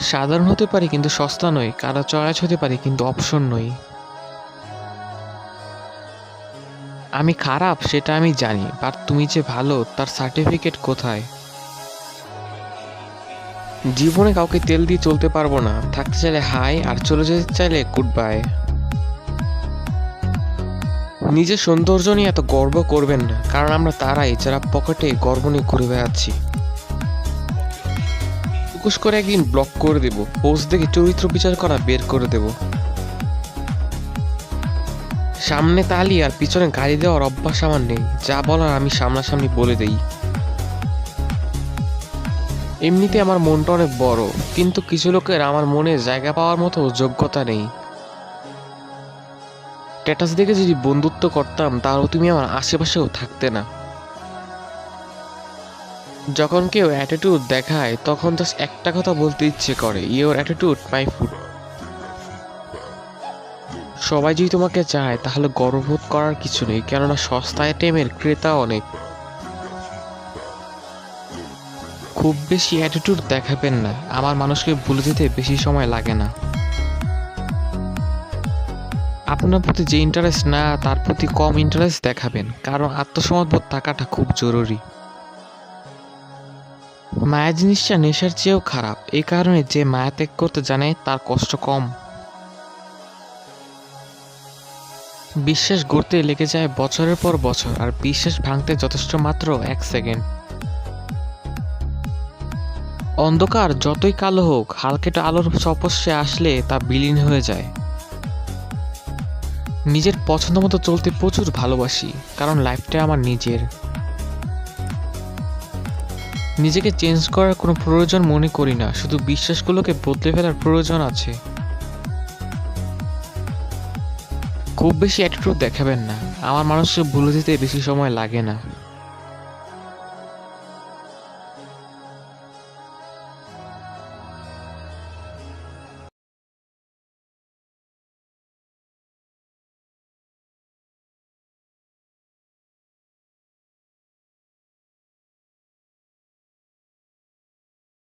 সাধারণ হতে পারি কিন্তু সস্তা নই, কারো চয়েস হতে পারি কিন্তু অপশন নই। আমি খারাপ সেটা আমি জানি, বাট তুমি যে ভালো তার সার্টিফিকেট কোথায়? জীবনে কাউকে তেল দিয়ে চলতে পারবো না, থাকতে চাইলে হাই আর চলে যেতে চাইলে গুড বাই। নিজের সৌন্দর্য নিয়ে এত গর্ব করবেন না, কারণ আমরা তারাই যারা পকেটে গর্ব নিয়ে ঘুরে বেড়াচ্ছি। ফোকাস করে একদিন ব্লক করে দেব, পোস্ট দেখে চরিত্র বিচার করা বের করে দেব। সামনে তালি আর পিছনে গাড়ি দেওয়ার অভ্যাস আমার নেই, যা বলার আমি সামনাসামনি বলে দেই। এমনিতে আমার মনটা অনেক বড়, কিন্তু কিছু লোকের আমার মনে জায়গা পাওয়ার মতো যোগ্যতা নেই। স্ট্যাটাস দেখে যদি বন্ধুত্ব করতাম তাহলে তুমি আমার আশেপাশেও থাকতে না। যখন কেউ অ্যাটিটিউড দেখায় তখন জাস্ট একটা কথা বলতে ইচ্ছে করে, ইওর অ্যাটিটিউড মাই ফুড। সবাই যদি তোমাকে চায় তাহলে গর্ববোধ করার কিছু নেই, কেননা সস্তা আইটেমের ক্রেতা অনেক। খুব বেশি অ্যাটিটিউড দেখাবেন না, আমার মানুষকে ভুলে যেতে বেশি সময় লাগে না। আপনার প্রতি যে ইন্টারেস্ট না তার প্রতি কম ইন্টারেস্ট দেখাবেন, কারণ আত্মসমর্পণ থাকাটা খুব জরুরি। মায়া জিনিসটা নেশার চেয়েও খারাপ, এই কারণে যে মায়া ত্যাগ করতে জানে তার কষ্ট কম। বিশ্বাস গড়তে লেগে যায় বছরের পর বছর, আর বিশ্বাস ভাঙতে যথেষ্ট মাত্র 1 সেকেন্ড। অন্ধকার যতই কালো হোক, হালকা আলোর স্পর্শে আসলে তা বিলীন হয়ে যায়। নিজের পছন্দ মতো চলতে প্রচুর ভালোবাসি, কারণ লাইফটা আমার নিজের। নিজেকে চেঞ্জ করার কোনো প্রয়োজন মনে করি না, শুধু বিশ্বাসগুলোকে বদলে ফেলার প্রয়োজন আছে। খুব বেশি অ্যাটিটিউড দেখাবেন না, আমার মানুষকে ভুলে যেতে বেশি সময় লাগে না।